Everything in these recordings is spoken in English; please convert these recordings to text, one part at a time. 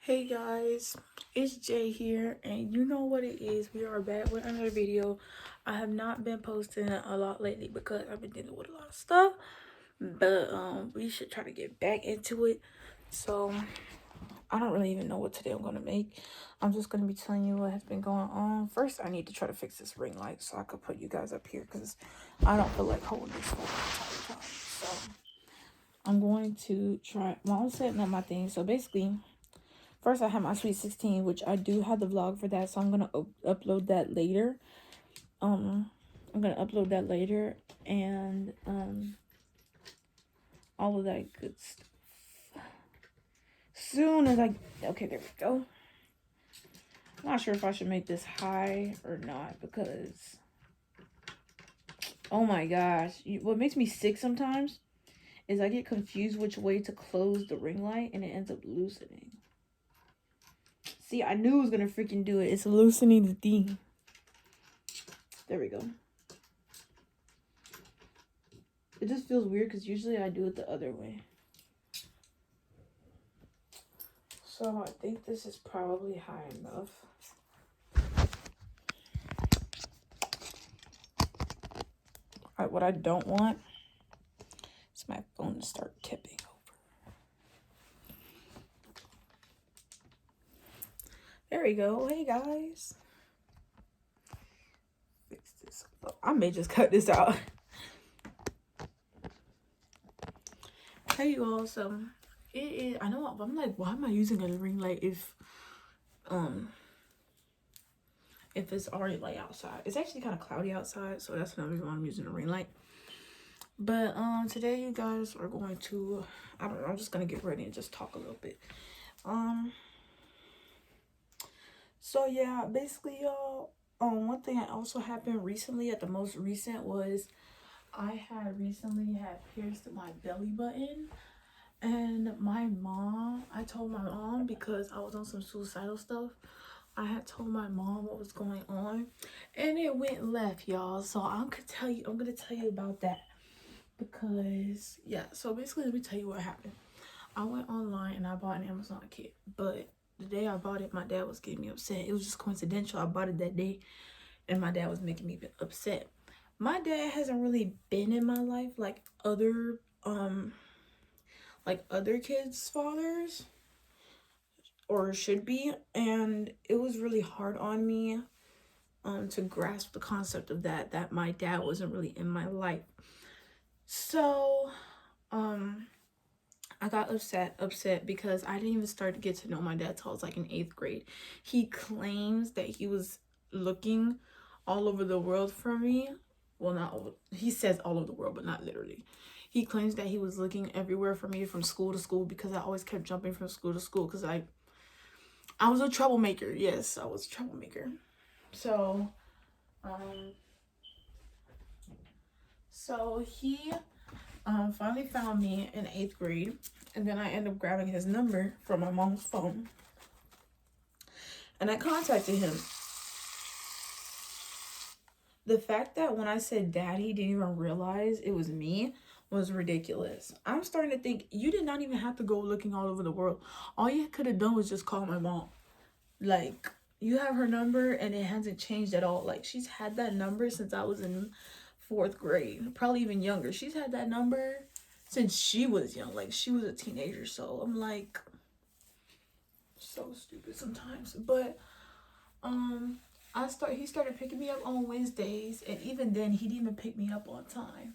Hey guys, it's Jay here, and you know what it is. We are back with another video. I have not been posting a lot lately because I've been dealing with a lot of stuff, but we should try to get back into it. So I don't really even know what today I'm gonna make. I'm just gonna be telling you what has been going on. First, I need to try to fix this ring light so I could put you guys up here because I don't feel like holding this phone the entire time. So I'm going to try. Well, I'm setting up my thing. So basically. First, I have my Sweet 16, which I do have the vlog for that, so I'm gonna upload that later. Um, I'm gonna upload that later, and all of that good stuff. Soon as okay, there we go. I'm not sure if I should make this high or not because, oh my gosh, what makes me sick sometimes is I get confused which way to close the ring light, and it ends up loosening. See, I knew it was gonna freaking do it. It's loosening the thing. There we go. It just feels weird because usually I do it the other way. So I think this is probably high enough. Alright, what I don't want is my phone to start tipping over. There we go. Hey guys. Fix this. Oh, I may just cut this out. Hey you all, so it is, I know, I'm like, why am I using a ring light if it's already light outside? It's actually kind of cloudy outside, so that's another reason why I'm using a ring light. But today you guys are going to, I don't know, I'm just gonna get ready and just talk a little bit. So yeah, basically y'all, one thing that also happened recently at the most recent was I had recently had pierced my belly button, and I told my mom because I was on some suicidal stuff. I had told my mom what was going on, and it went left, y'all. So I'm gonna tell you about that because yeah. So basically, let me tell you what happened. I went online and I bought an Amazon kit, but the day I bought it, my dad was getting me upset. It was just coincidental. I bought it that day, and my dad was making me upset. My dad hasn't really been in my life like other kids' fathers or should be, and it was really hard on me to grasp the concept of that my dad wasn't really in my life. So I got upset because I didn't even start to get to know my dad till I was like in 8th grade. He claims that he was looking all over the world for me. Well, not over, he says all over the world, but not literally. He claims that he was looking everywhere for me from school to school because I always kept jumping from school to school because I was a troublemaker. Yes, I was a troublemaker. So, he finally found me in 8th grade, and then I ended up grabbing his number from my mom's phone, and I contacted him. The fact that when I said daddy, didn't even realize it was me was ridiculous. I'm starting to think you did not even have to go looking all over the world. All you could have done was just call my mom. Like, you have her number and it hasn't changed at all. Like, she's had that number since I was in 4th grade, probably even younger. She's had that number since she was young. Like, she was a teenager. So I'm like, so stupid sometimes. But he started picking me up on Wednesdays, and even then he didn't even pick me up on time.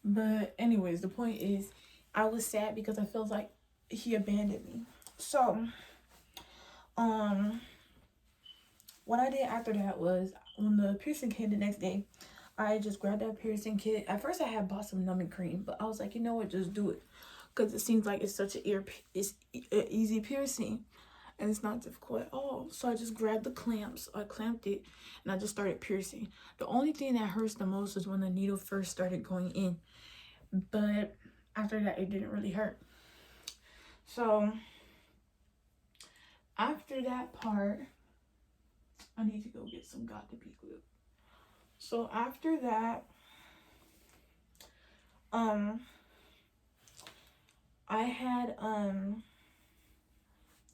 But anyways, the point is I was sad because I felt like he abandoned me. So what I did after that was, when the piercing came the next day, I just grabbed that piercing kit. At first I had bought some numbing cream, but I was like, you know what, just do it, because it seems like it's such an easy piercing and it's not difficult at all. So I just grabbed the clamps, I clamped it, and I just started piercing. The only thing that hurts the most is when the needle first started going in, but after that it didn't really hurt. So after that part, I need to go get some Got to Be glue. So after that, I had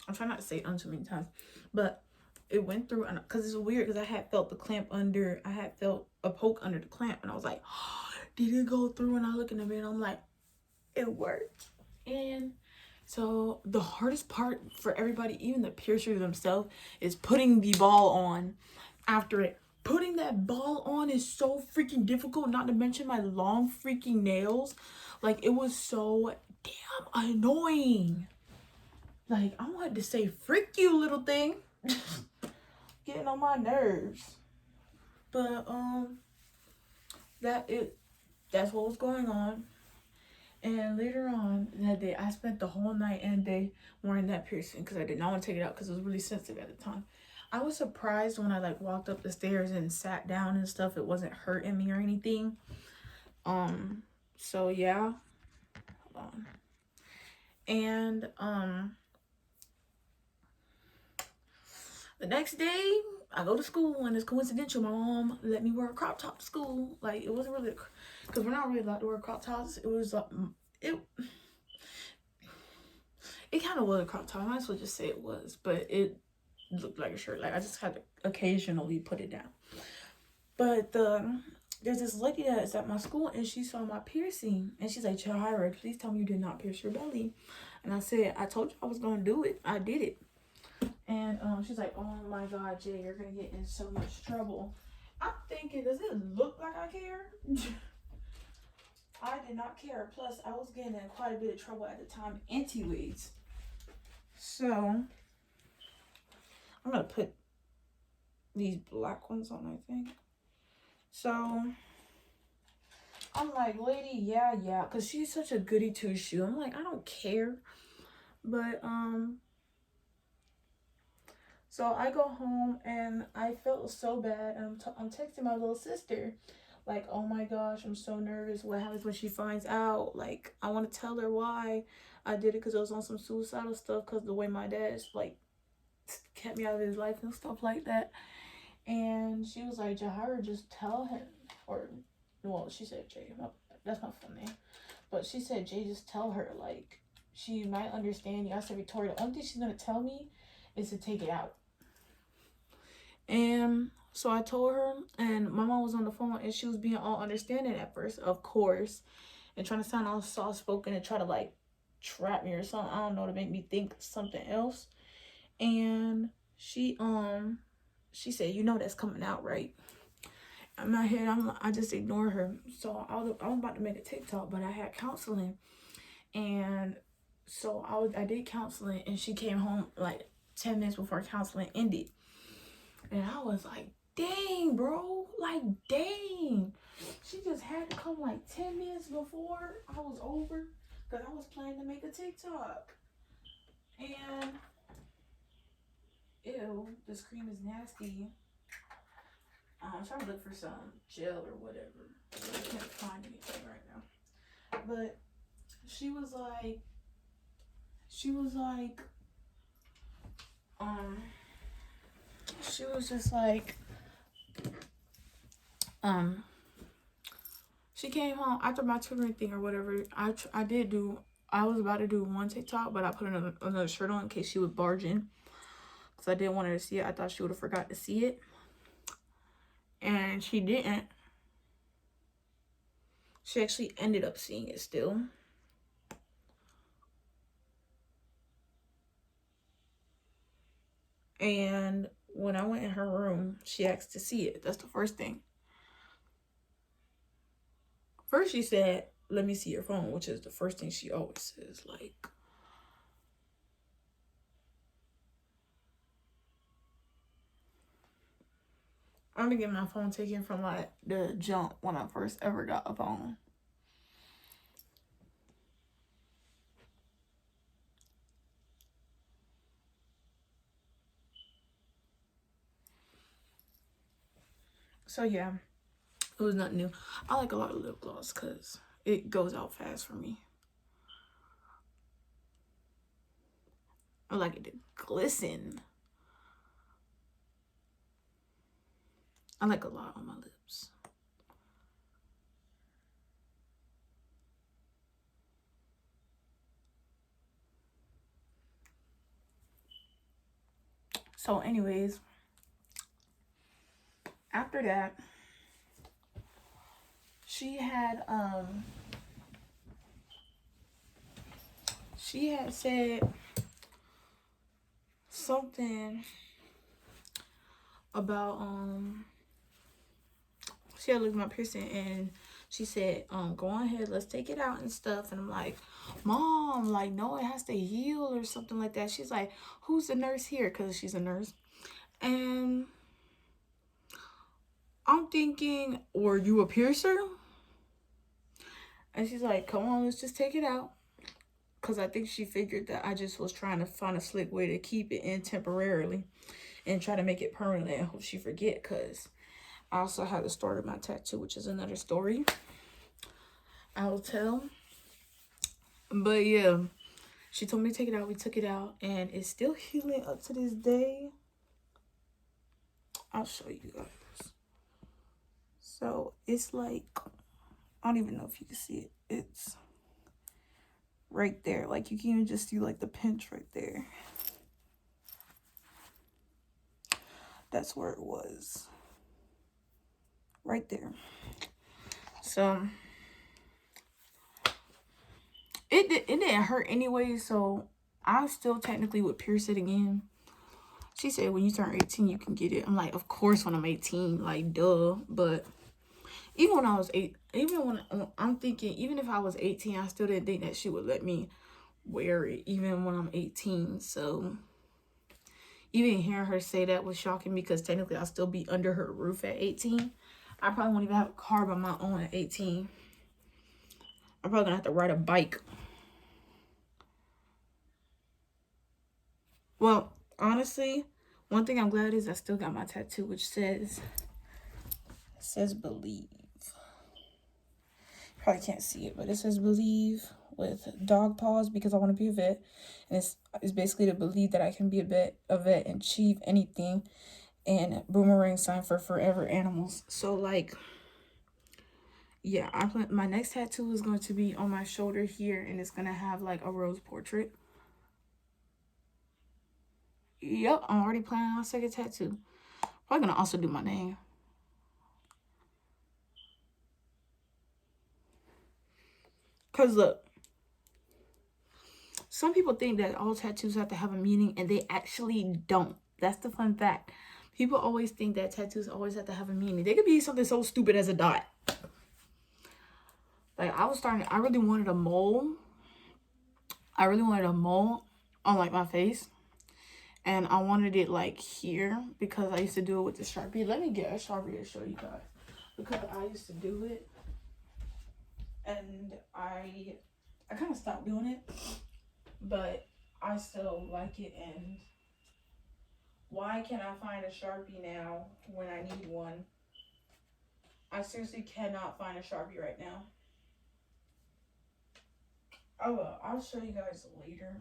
I'm trying not to say it too many times, but it went through, and because it's weird, because I had felt the clamp under, I had felt a poke under the clamp, and I was like, oh, did it go through? And I look in the mirror, and I'm like, it worked. And so the hardest part for everybody, even the piercer themselves, is putting the ball on after it. Putting that ball on is so freaking difficult, not to mention my long freaking nails. Like, it was so damn annoying. Like, I wanted to say, frick you, little thing. Getting on my nerves. But, that's what was going on. And later on that day, I spent the whole night and day wearing that piercing because I did not want to take it out because it was really sensitive at the time. I was surprised when I like walked up the stairs and sat down and stuff. It wasn't hurting me or anything. So yeah. Hold on. And the next day I go to school, and it's coincidental. My mom let me wear a crop top to school. Like, it wasn't really, because we're not really allowed to wear crop tops. It was like, it kind of was a crop top. I might as well just say it was, but it looked like a shirt. Like, I just had to occasionally put it down. But there's this lady that is at my school, and she saw my piercing, and she's like, Jahira, please tell me you did not pierce your belly. And I said, I told you I was gonna do it. I did it. And she's like, oh my God, Jay, you're gonna get in so much trouble. I'm thinking, does it look like I care? I did not care. Plus, I was getting in quite a bit of trouble at the time anyways. So I'm gonna put these black ones on, I think. So I'm like, lady, yeah, because she's such a goody two shoe. I'm like, I don't care. But so I go home, and I felt so bad. And I'm texting my little sister, like, oh my gosh, I'm so nervous. What happens when she finds out? Like, I want to tell her why I did it, because I was on some suicidal stuff, because the way my dad's like kept me out of his life and stuff like that. And she was like, Jahira, just tell him. Or, well, she said Jay. That's my full name. But she said, Jay, just tell her. Like, she might understand you. I said, Victoria, the only thing she's going to tell me is to take it out. And so I told her, and my mom was on the phone, and she was being all understanding at first, of course, and trying to sound all soft-spoken and try to, like, trap me or something. I don't know, to make me think something else. And she said, you know that's coming out, right? In my head, I just ignore her. So I was about to make a TikTok, but I had counseling, and so I did counseling, and she came home like 10 minutes before counseling ended, and I was like, dang, bro, like, dang. She just had to come like 10 minutes before I was over, because I was planning to make a TikTok. And ew, this cream is nasty. I'm trying to look for some gel or whatever. I can't find anything right now. But she was just like, she came home after my tutoring thing or whatever. I was about to do one TikTok, but I put another shirt on in case she would barge in, because I didn't want her to see it. I thought she would have forgot to see it, and she didn't. She actually ended up seeing it still. And when I went in her room, she asked to see it. That's the first thing. First she said, let me see your phone, which is the first thing she always says. Like, I'm gonna get my phone taken from like the jump when I first ever got a phone. So yeah, it was nothing new. I like a lot of lip gloss because it goes out fast for me. I like it to glisten. I like a lot on my lips. So anyways, after that, she had said something about she had looked at my piercing and she said, go on ahead, let's take it out and stuff. And I'm like, Mom, like, no, it has to heal or something like that. She's like, who's the nurse here? Because she's a nurse. And I'm thinking, were you a piercer? And she's like, come on, let's just take it out. Because I think she figured that I just was trying to find a slick way to keep it in temporarily and try to make it permanent and hope she forget. Because I also had the story of my tattoo, which is another story I will tell. But yeah, she told me to take it out. We took it out and it's still healing up to this day. I'll show you guys. So it's like, I don't even know if you can see it. It's right there. Like you can even just see like the pinch right there. That's where it was. Right there. So it didn't hurt anyway, so I still technically would pierce it again. She said when you turn 18 you can get it. I'm like, of course when I'm 18, like duh. But even when I was I'm thinking, even if I was 18, I still didn't think that she would let me wear it even when I'm 18. So even hearing her say that was shocking because technically I'll still be under her roof at 18. I probably won't even have a car by my own at 18. I'm probably gonna have to ride a bike. Well, honestly, one thing I'm glad is I still got my tattoo, which says believe. Probably can't see it, but it says believe with dog paws because I want to be a vet. And it's basically to believe that I can be a vet and achieve anything. And boomerang sign for forever animals. So like, yeah, my next tattoo is going to be on my shoulder here, and it's gonna have like a rose portrait. Yep, I'm already planning on a second tattoo. Probably gonna also do my name. Cause look, some people think that all tattoos have to have a meaning, and they actually don't. That's the fun fact. People always think that tattoos always have to have a meaning. They could be something so stupid as a dot. Like I really wanted a mole. I really wanted a mole on like my face. And I wanted it like here because I used to do it with the Sharpie. Let me get a Sharpie to show you guys. Because I used to do it. And I kind of stopped doing it. But I still like it. And why can't I find a Sharpie now when I need one? I seriously cannot find a Sharpie right now. I'll show you guys later.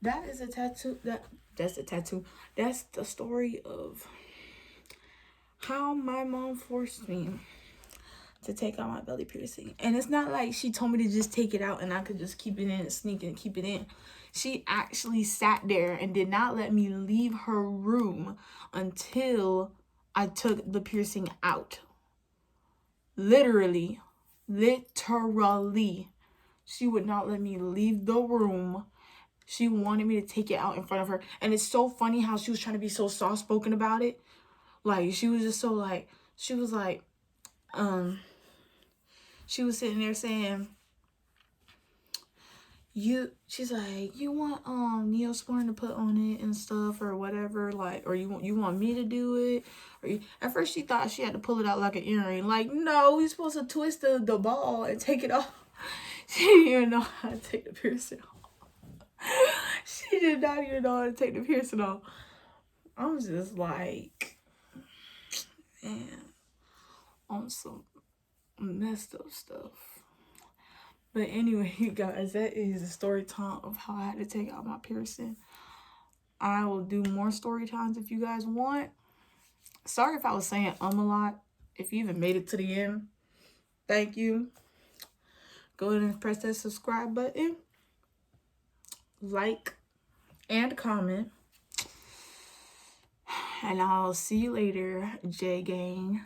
That is a tattoo. That's a tattoo. That's the story of how my mom forced me to take out my belly piercing. And it's not like she told me to just take it out and I could just keep it in and sneak and keep it in. She actually sat there and did not let me leave her room until I took the piercing out. Literally. She would not let me leave the room. She wanted me to take it out in front of her. And it's so funny how she was trying to be so soft-spoken about it. Like, she was just so like, she was like, she was sitting there saying, she's like, you want Neosporin to put on it and stuff or whatever, like, or you want me to do it? Or at first she thought she had to pull it out like an earring. Like, no, we're supposed to twist the ball and take it off. She didn't even know how to take the piercing off. She did not even know how to take the piercing off. I was just like, man, on some messed up stuff. But anyway, you guys, that is the story time of how I had to take out my piercing. I will do more story times if you guys want. Sorry if I was saying a lot. If you even made it to the end, thank you. Go ahead and press that subscribe button. like, and comment. And I'll see you later, J Gang.